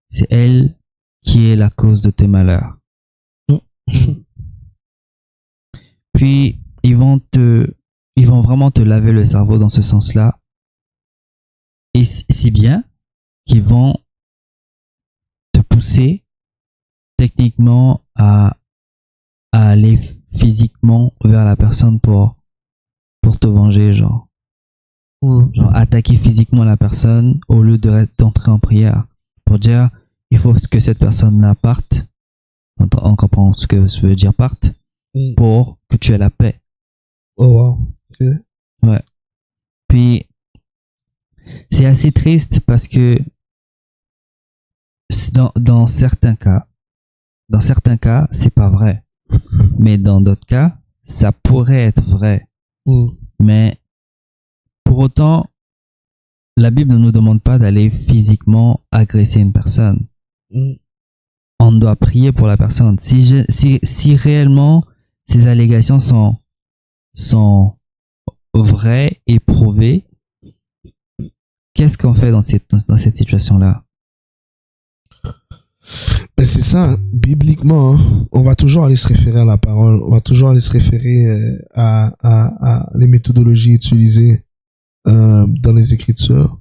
c'est elle qui est la cause de tes malheurs. Puis ils vont ils vont vraiment te laver le cerveau dans ce sens-là. Et si bien qu'ils vont te pousser techniquement à aller physiquement vers la personne pour te venger, genre attaquer physiquement la personne au lieu d'entrer en prière pour dire il faut que cette personne-là parte, on comprend ce que je veux dire, parte pour que tu aies la paix. Oh wow. Ok. Ouais. Puis c'est assez triste parce que dans certains cas, c'est pas vrai. Mais dans d'autres cas, ça pourrait être vrai. Mais pour autant, la Bible ne nous demande pas d'aller physiquement agresser une personne. On doit prier pour la personne. Si réellement ces allégations sont vraies et prouvées, qu'est-ce qu'on fait dans cette situation-là? Ben c'est ça, bibliquement, hein, on va toujours aller se référer à la parole, on va toujours aller se référer à les méthodologies utilisées dans les Écritures.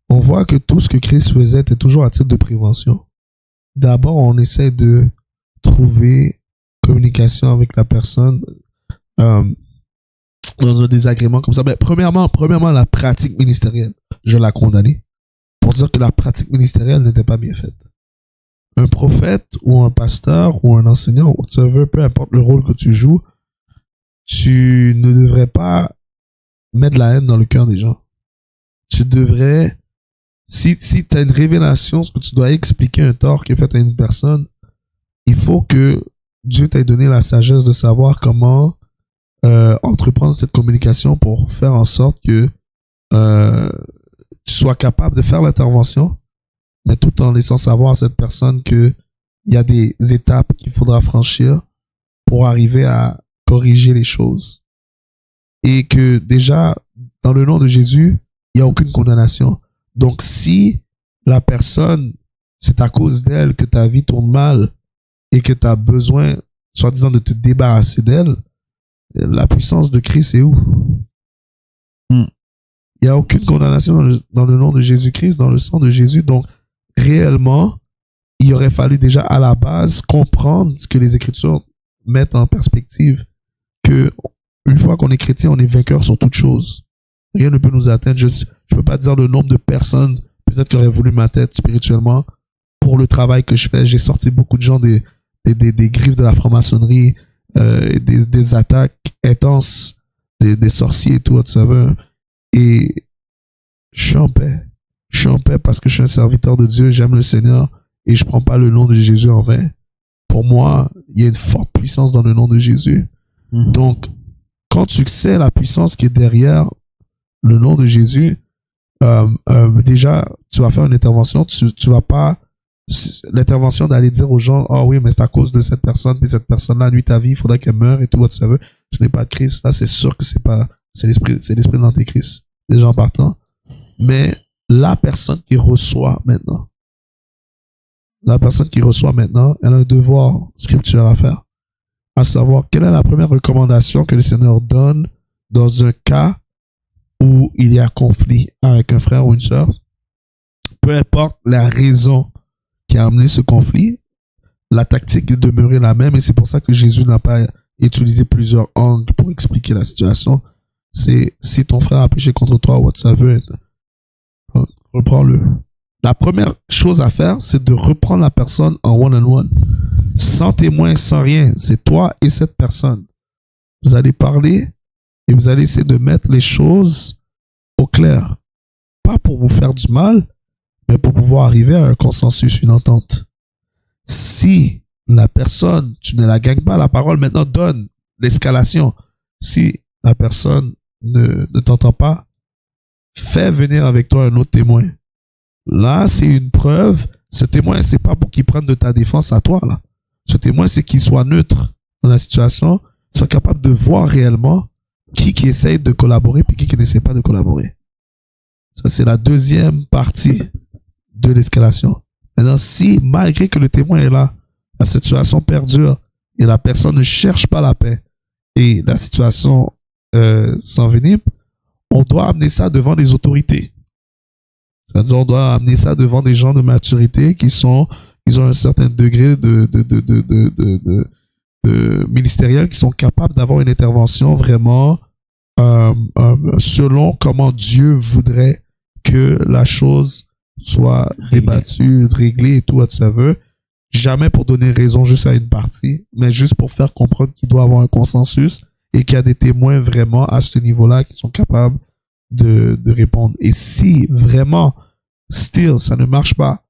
On voit que tout ce que Christ faisait était toujours à titre de prévention. D'abord, on essaie de trouver communication avec la personne dans un désagrément comme ça. Ben, premièrement, la pratique ministérielle, je la condamnais pour dire que la pratique ministérielle n'était pas bien faite. Un prophète ou un pasteur ou un enseignant, whatever, peu importe le rôle que tu joues, tu ne devrais pas mettre la haine dans le cœur des gens. Tu devrais, si tu as une révélation, ce que tu dois expliquer un tort qui est fait à une personne, il faut que Dieu t'ait donné la sagesse de savoir comment entreprendre cette communication pour faire en sorte que tu sois capable de faire l'intervention, mais tout en laissant savoir à cette personne que il y a des étapes qu'il faudra franchir pour arriver à corriger les choses. Et que déjà, dans le nom de Jésus, il n'y a aucune condamnation. Donc si la personne, c'est à cause d'elle que ta vie tourne mal et que tu as besoin, soi-disant, de te débarrasser d'elle, la puissance de Christ est où? Il n'y a aucune condamnation dans le nom de Jésus-Christ, dans le sang de Jésus. Donc, réellement, il aurait fallu déjà à la base comprendre ce que les Écritures mettent en perspective, que une fois qu'on est chrétien, on est vainqueur sur toute chose. Rien ne peut nous atteindre. Je ne peux pas dire le nombre de personnes peut-être qui auraient voulu ma tête spirituellement pour le travail que je fais. J'ai sorti beaucoup de gens des griffes de la franc-maçonnerie, des attaques intenses des sorciers et tout, tu savais. Et je suis en paix. Je suis en paix parce que je suis un serviteur de Dieu, j'aime le Seigneur et je prends pas le nom de Jésus en vain. Pour moi, il y a une forte puissance dans le nom de Jésus. Donc, quand tu sais la puissance qui est derrière le nom de Jésus, déjà, tu vas faire une intervention, tu vas pas, l'intervention d'aller dire aux gens, oh oui, mais c'est à cause de cette personne, puis cette personne-là, nuit ta vie, il faudrait qu'elle meure et tout, tu savais. Ce n'est pas de Christ. Là, c'est sûr que c'est l'esprit de l'Antéchrist. Déjà en partant. Mais la personne qui reçoit maintenant, elle a un devoir scripturaire à faire. À savoir, quelle est la première recommandation que le Seigneur donne dans un cas où il y a conflit avec un frère ou une sœur? Peu importe la raison qui a amené ce conflit, la tactique est demeurée la même et c'est pour ça que Jésus n'a pas utilisé plusieurs angles pour expliquer la situation. C'est si ton frère a péché contre toi, whatsoever, reprends-le. La première chose à faire, c'est de reprendre la personne en one-on-one. Sans témoin, sans rien. C'est toi et cette personne. Vous allez parler et vous allez essayer de mettre les choses au clair. Pas pour vous faire du mal, mais pour pouvoir arriver à un consensus, une entente. Si la personne, tu ne la gagnes pas, la parole maintenant donne l'escalation. Si la personne ne t'entend pas, fais venir avec toi un autre témoin. Là, c'est une preuve. Ce témoin, c'est pas pour qu'il prenne de ta défense à toi, là. Ce témoin, c'est qu'il soit neutre dans la situation, soit capable de voir réellement qui essaye de collaborer puis qui n'essaie pas de collaborer. Ça, c'est la deuxième partie de l'escalation. Maintenant, si, malgré que le témoin est là, la situation perdure et la personne ne cherche pas la paix et la situation s'envenime, on doit amener ça devant les autorités. C'est-à-dire, on doit amener ça devant des gens de maturité ils ont un certain degré de ministériel, qui sont capables d'avoir une intervention vraiment selon comment Dieu voudrait que la chose soit débattue, réglée et tout, tu veux. Jamais pour donner raison juste à une partie, mais juste pour faire comprendre qu'il doit avoir un consensus et qu'il y a des témoins vraiment à ce niveau-là qui sont capables de répondre. Et si vraiment, still, ça ne marche pas,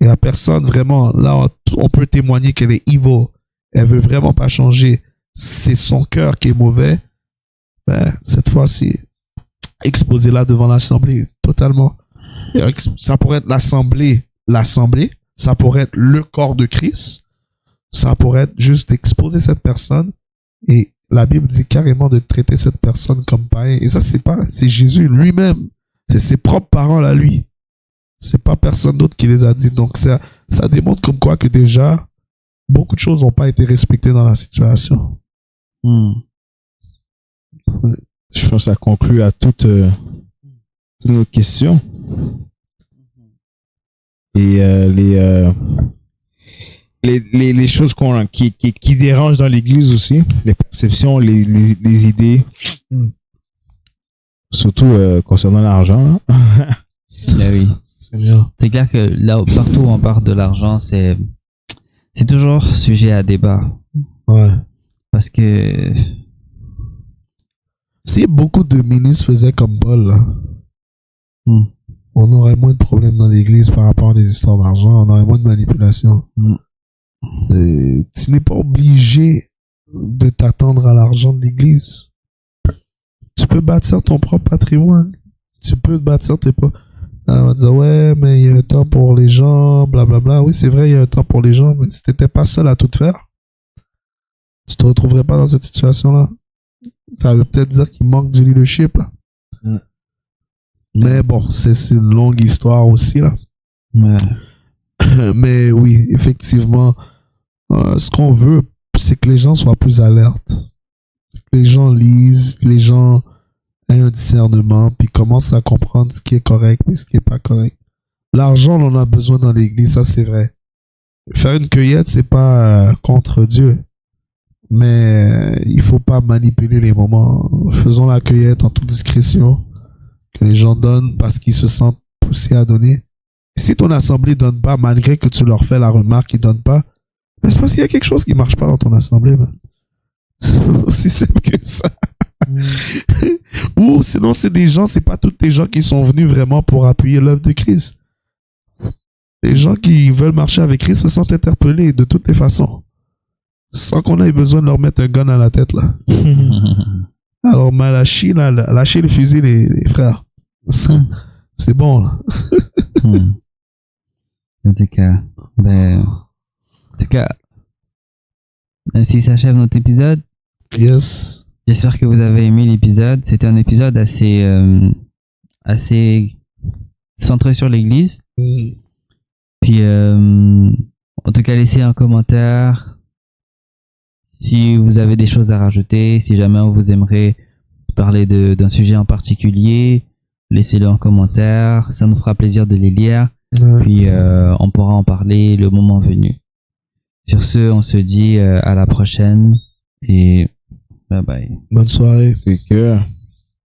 et la personne vraiment, là, on peut témoigner qu'elle est evil, elle veut vraiment pas changer, c'est son cœur qui est mauvais, ben, cette fois-ci, exposez-la devant l'assemblée, totalement. Ça pourrait être l'assemblée, ça pourrait être le corps de Christ, ça pourrait être juste d'exposer cette personne, et la Bible dit carrément de traiter cette personne comme païen. Et ça, c'est Jésus lui-même. C'est ses propres paroles à lui. C'est pas personne d'autre qui les a dit. Donc, ça démontre comme quoi que déjà, beaucoup de choses n'ont pas été respectées dans la situation. Je pense que ça conclut à toutes nos questions. Et les choses qui dérangent dans l'église aussi, les perceptions, les idées, surtout concernant l'argent. Ben oui. C'est clair que là, partout où on parle de l'argent, c'est toujours sujet à débat. Ouais. Parce que si beaucoup de ministres faisaient comme Paul, là, on aurait moins de problèmes dans l'église par rapport à des histoires d'argent, on aurait moins de manipulation. Tu n'es pas obligé de t'attendre à l'argent de l'église. Tu peux bâtir ton propre patrimoine. Tu peux bâtir tes propres... On va dire, ouais, mais il y a un temps pour les gens, blablabla. Oui, c'est vrai, il y a un temps pour les gens, mais si tu n'étais pas seul à tout faire, tu te retrouverais pas dans cette situation-là. Ça veut peut-être dire qu'il manque du leadership, là. Mais bon, c'est une longue histoire aussi, là. Ouais. Mais oui, effectivement, ce qu'on veut, c'est que les gens soient plus alertes. Que les gens lisent, que les gens aient un discernement, puis commencent à comprendre ce qui est correct et ce qui est pas correct. L'argent, on en a besoin dans l'église, ça c'est vrai. Faire une cueillette, c'est pas contre Dieu. Mais il faut pas manipuler les moments. Faisons la cueillette en toute discrétion. Que les gens donnent parce qu'ils se sentent poussés à donner. Si ton assemblée donne pas, malgré que tu leur fais la remarque qu'ils donnent pas, ben c'est parce qu'il y a quelque chose qui marche pas dans ton assemblée, man. C'est aussi simple que ça. Ou sinon, c'est pas tous les gens qui sont venus vraiment pour appuyer l'œuvre de Christ. Les gens qui veulent marcher avec Christ se sentent interpellés de toutes les façons. Sans qu'on ait besoin de leur mettre un gun à la tête, là. Alors, lâchez le fusil, les frères. C'est bon, là. En tout cas, ainsi s'achève notre épisode. Yes. J'espère que vous avez aimé l'épisode. C'était un épisode assez centré sur l'église. Puis, en tout cas, laissez un commentaire si vous avez des choses à rajouter. Si jamais vous aimerez parler d'un sujet en particulier, laissez-le en commentaire. Ça nous fera plaisir de les lire. Puis, on pourra en parler le moment venu. Sur ce, on se dit à la prochaine et bye bye. Bonne soirée. Take care.